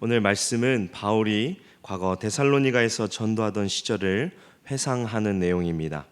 오늘 말씀은 바울이 과거 데살로니가에서 전도하던 시절을 회상하는 내용입니다.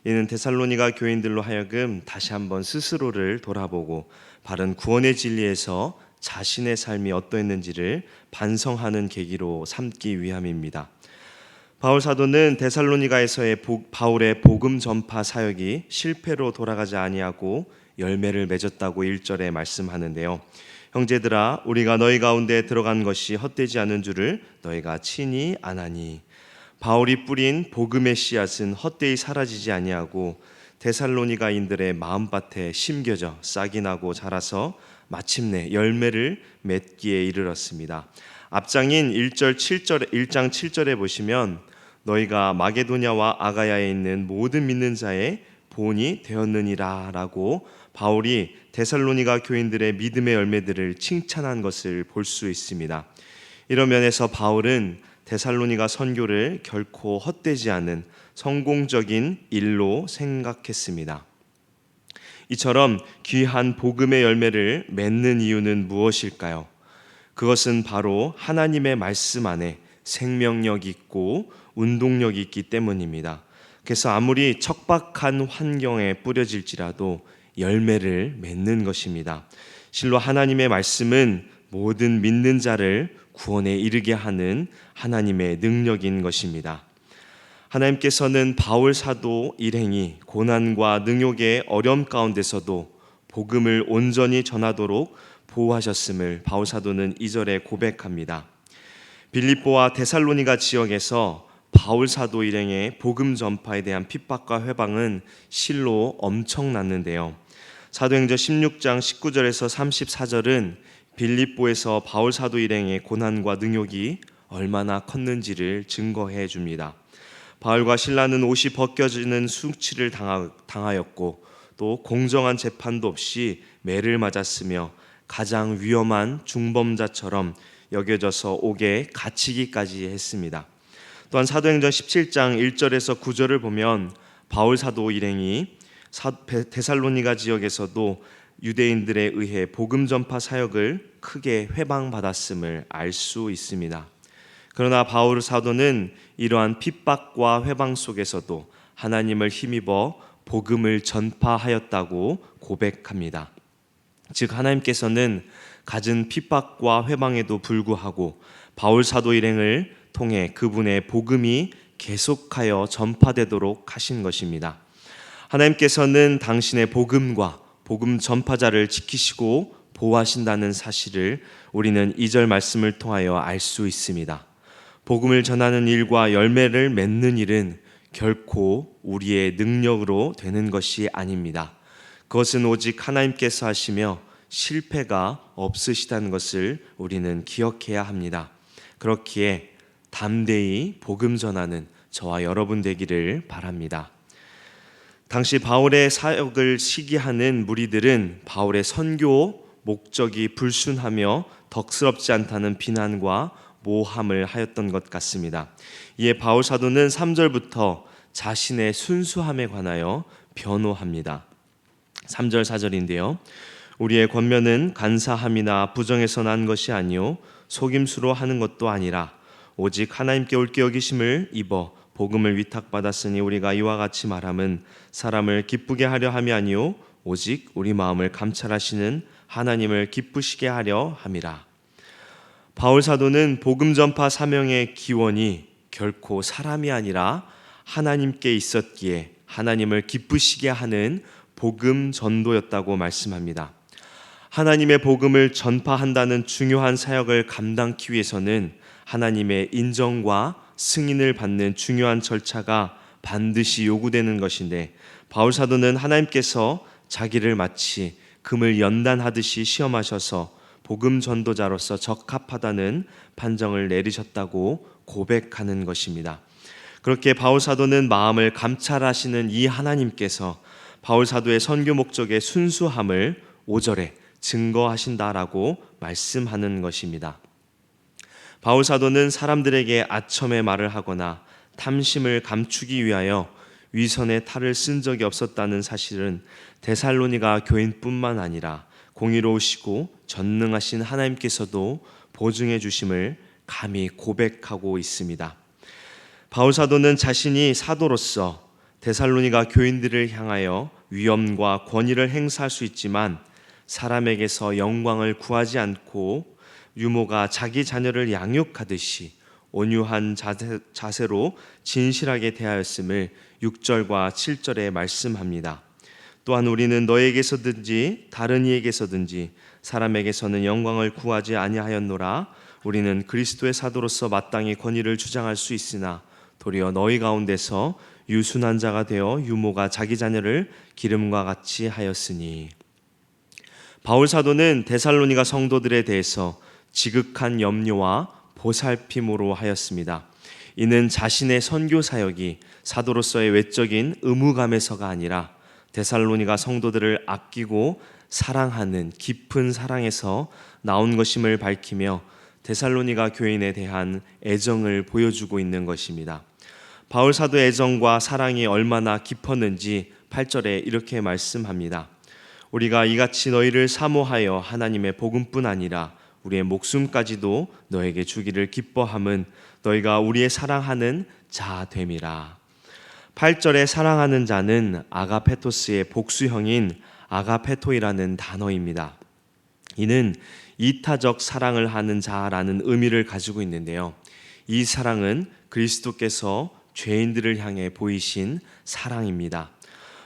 이는 데살로니가 교인들로 하여금 다시 한번 스스로를 돌아보고 바른 구원의 진리에서 자신의 삶이 어떠했는지를 반성하는 계기로 삼기 위함입니다. 바울 사도는 데살로니가에서의 바울의 복음 전파 사역이 실패로 돌아가지 아니하고 열매를 맺었다고 1절에 말씀하는데요. 형제들아, 우리가 너희 가운데 들어간 것이 헛되지 않은 줄을 너희가 친히 아나니. 바울이 뿌린 복음의 씨앗은 헛되이 사라지지 아니하고 데살로니가인들의 마음밭에 심겨져 싹이 나고 자라서 마침내 열매를 맺기에 이르렀습니다. 앞장인 1장 7절에 보시면 너희가 마게도냐와 아가야에 있는 모든 믿는 자의 본이 되었느니라 라고 바울이 데살로니가 교인들의 믿음의 열매들을 칭찬한 것을 볼 수 있습니다. 이런 면에서 바울은 데살로니가 선교를 결코 헛되지 않은 성공적인 일로 생각했습니다. 이처럼 귀한 복음의 열매를 맺는 이유는 무엇일까요? 그것은 바로 하나님의 말씀 안에 생명력이 있고 운동력이 있기 때문입니다. 그래서 아무리 척박한 환경에 뿌려질지라도 열매를 맺는 것입니다. 실로 하나님의 말씀은 모든 믿는 자를 구원에 이르게 하는 하나님의 능력인 것입니다. 하나님께서는 바울 사도 일행이 고난과 능욕의 어려움 가운데서도 복음을 온전히 전하도록 보호하셨음을 바울 사도는 2절에 고백합니다. 빌립보와 데살로니가 지역에서 바울 사도 일행의 복음 전파에 대한 핍박과 회방은 실로 엄청났는데요. 사도행전 16장 19절에서 34절은 빌립보에서 바울 사도 일행의 고난과 능욕이 얼마나 컸는지를 증거해 줍니다. 바울과 실라는 옷이 벗겨지는 수치를 당하였고 또 공정한 재판도 없이 매를 맞았으며 가장 위험한 중범자처럼 여겨져서 옥에 갇히기까지 했습니다. 또한 사도행전 17장 1절에서 9절을 보면 바울 사도 일행이 데살로니가 지역에서도 유대인들에 의해 복음 전파 사역을 크게 회방받았음을 알 수 있습니다. 그러나 바울 사도는 이러한 핍박과 회방 속에서도 하나님을 힘입어 복음을 전파하였다고 고백합니다. 즉 하나님께서는 갖은 핍박과 회방에도 불구하고 바울 사도 일행을 통해 그분의 복음이 계속하여 전파되도록 하신 것입니다. 하나님께서는 당신의 복음과 복음 전파자를 지키시고 보호하신다는 사실을 우리는 2절 말씀을 통하여 알 수 있습니다. 복음을 전하는 일과 열매를 맺는 일은 결코 우리의 능력으로 되는 것이 아닙니다. 그것은 오직 하나님께서 하시며 실패가 없으시다는 것을 우리는 기억해야 합니다. 그렇기에 담대히 복음 전하는 저와 여러분 되기를 바랍니다. 당시 바울의 사역을 시기하는 무리들은 바울의 선교 목적이 불순하며 덕스럽지 않다는 비난과 모함을 하였던 것 같습니다. 이에 바울 사도는 3절부터 자신의 순수함에 관하여 변호합니다. 3절 4절인데요. 우리의 권면은 간사함이나 부정에서 난 것이 아니요 속임수로 하는 것도 아니라 오직 하나님께 옳게 여기심을 입어 복음을 위탁받았으니 우리가 이와 같이 말함은 사람을 기쁘게 하려 함이 아니요 오직 우리 마음을 감찰하시는 하나님을 기쁘시게 하려 함이라. 바울 사도는 복음 전파 사명의 기원이 결코 사람이 아니라 하나님께 있었기에 하나님을 기쁘시게 하는 복음 전도였다고 말씀합니다. 하나님의 복음을 전파한다는 중요한 사역을 감당하기 위해서는 하나님의 인정과 승인을 받는 중요한 절차가 반드시 요구되는 것인데 바울 사도는 하나님께서 자기를 마치 금을 연단하듯이 시험하셔서 복음 전도자로서 적합하다는 판정을 내리셨다고 고백하는 것입니다. 그렇게 바울 사도는 마음을 감찰하시는 이 하나님께서 바울 사도의 선교 목적의 순수함을 5절에 증거하신다라고 말씀하는 것입니다. 바울 사도는 사람들에게 아첨의 말을 하거나 탐심을 감추기 위하여 위선의 탈을 쓴 적이 없었다는 사실은 데살로니가 교인뿐만 아니라 공의로우시고 전능하신 하나님께서도 보증해 주심을 감히 고백하고 있습니다. 바울 사도는 자신이 사도로서 데살로니가 교인들을 향하여 위엄과 권위를 행사할 수 있지만 사람에게서 영광을 구하지 않고 유모가 자기 자녀를 양육하듯이 온유한 자세로 진실하게 대하였음을 6절과 7절에 말씀합니다. 또한 우리는 너에게서든지 다른 이에게서든지 사람에게서는 영광을 구하지 아니하였노라. 우리는 그리스도의 사도로서 마땅히 권위를 주장할 수 있으나 도리어 너희 가운데서 유순한 자가 되어 유모가 자기 자녀를 기름과 같이 하였으니. 바울 사도는 데살로니가 성도들에 대해서 지극한 염려와 보살핌으로 하였습니다. 이는 자신의 선교 사역이 사도로서의 외적인 의무감에서가 아니라 데살로니가 성도들을 아끼고 사랑하는 깊은 사랑에서 나온 것임을 밝히며 데살로니가 교인에 대한 애정을 보여주고 있는 것입니다. 바울 사도의 애정과 사랑이 얼마나 깊었는지 8절에 이렇게 말씀합니다. 우리가 이같이 너희를 사모하여 하나님의 복음뿐 아니라 우리의 목숨까지도 너에게 주기를 기뻐함은 너희가 우리의 사랑하는 자 됨이라. 8절에 사랑하는 자는 아가페토스의 복수형인 아가페토이라는 단어입니다. 이는 이타적 사랑을 하는 자라는 의미를 가지고 있는데요. 이 사랑은 그리스도께서 죄인들을 향해 보이신 사랑입니다.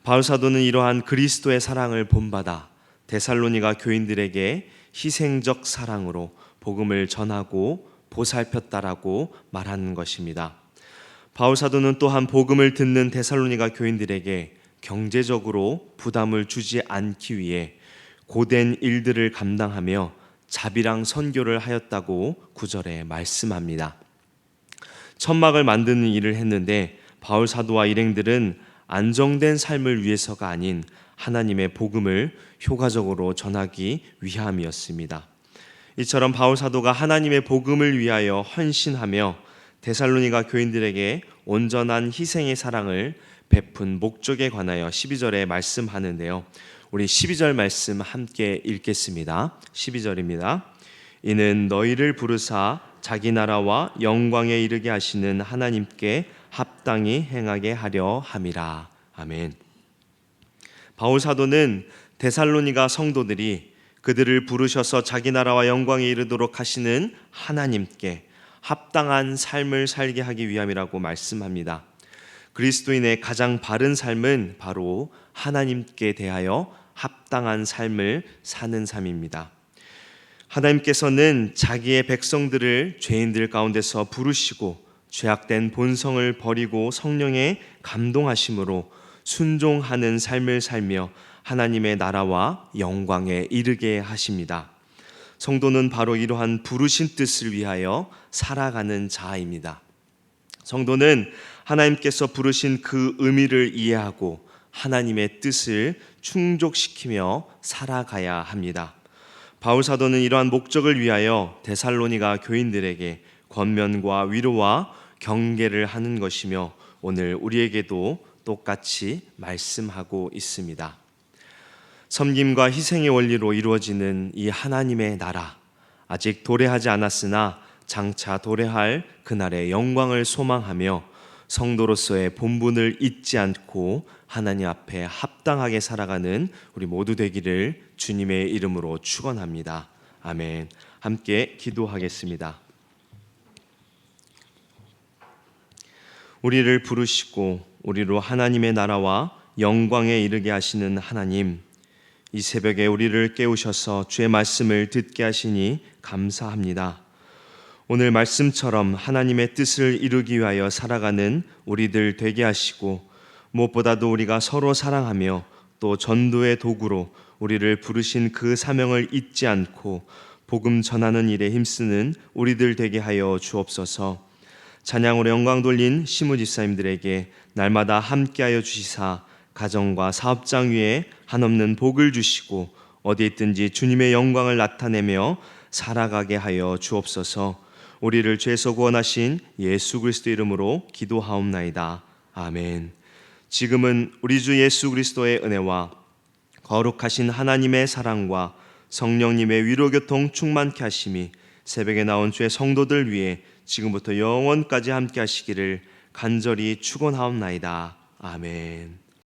바울 사도는 이러한 그리스도의 사랑을 본받아 데살로니가 교인들에게 희생적 사랑으로 복음을 전하고 보살폈다라고 말하는 것입니다. 바울 사도는 또한 복음을 듣는 데살로니가 교인들에게 경제적으로 부담을 주지 않기 위해 고된 일들을 감당하며 자비랑 선교를 하였다고 9절에 말씀합니다. 천막을 만드는 일을 했는데 바울 사도와 일행들은 안정된 삶을 위해서가 아닌 하나님의 복음을 효과적으로 전하기 위함이었습니다. 이처럼 바울 사도가 하나님의 복음을 위하여 헌신하며 데살로니가 교인들에게 온전한 희생의 사랑을 베푼 목적에 관하여 12절에 말씀하는데요. 우리 12절 말씀 함께 읽겠습니다. 12절입니다. 이는 너희를 부르사 자기 나라와 영광에 이르게 하시는 하나님께 합당히 행하게 하려 함이라. 아멘. 바울 사도는 데살로니가 성도들이 그들을 부르셔서 자기 나라와 영광에 이르도록 하시는 하나님께 합당한 삶을 살게 하기 위함이라고 말씀합니다. 그리스도인의 가장 바른 삶은 바로 하나님께 대하여 합당한 삶을 사는 삶입니다. 하나님께서는 자기의 백성들을 죄인들 가운데서 부르시고 죄악된 본성을 버리고 성령의 감동하심으로 순종하는 삶을 살며 하나님의 나라와 영광에 이르게 하십니다. 성도는 바로 이러한 부르신 뜻을 위하여 살아가는 자입니다. 성도는 하나님께서 부르신 그 의미를 이해하고 하나님의 뜻을 충족시키며 살아가야 합니다. 바울 사도는 이러한 목적을 위하여 데살로니가 교인들에게 권면과 위로와 경계를 하는 것이며 오늘 우리에게도 똑같이 말씀하고 있습니다. 섬김과 희생의 원리로 이루어지는 이 하나님의 나라, 아직 도래하지 않았으나 장차 도래할 그날의 영광을 소망하며 성도로서의 본분을 잊지 않고 하나님 앞에 합당하게 살아가는 우리 모두 되기를 주님의 이름으로 축원합니다. 아멘. 함께 기도하겠습니다. 우리를 부르시고 우리로 하나님의 나라와 영광에 이르게 하시는 하나님, 이 새벽에 우리를 깨우셔서 주의 말씀을 듣게 하시니 감사합니다. 오늘 말씀처럼 하나님의 뜻을 이루기 위하여 살아가는 우리들 되게 하시고 무엇보다도 우리가 서로 사랑하며 또 전도의 도구로 우리를 부르신 그 사명을 잊지 않고 복음 전하는 일에 힘쓰는 우리들 되게 하여 주옵소서. 찬양으로 영광 돌린 시무집사님들에게 날마다 함께하여 주시사 가정과 사업장 위에 한없는 복을 주시고 어디 있든지 주님의 영광을 나타내며 살아가게 하여 주옵소서. 우리를 죄에서 구원하신 예수 그리스도 이름으로 기도하옵나이다. 아멘. 지금은 우리 주 예수 그리스도의 은혜와 거룩하신 하나님의 사랑과 성령님의 위로교통 충만케 하심이 새벽에 나온 주의 성도들 위해 지금부터 영원까지 함께 하시기를 간절히 축원하옵나이다. 아멘.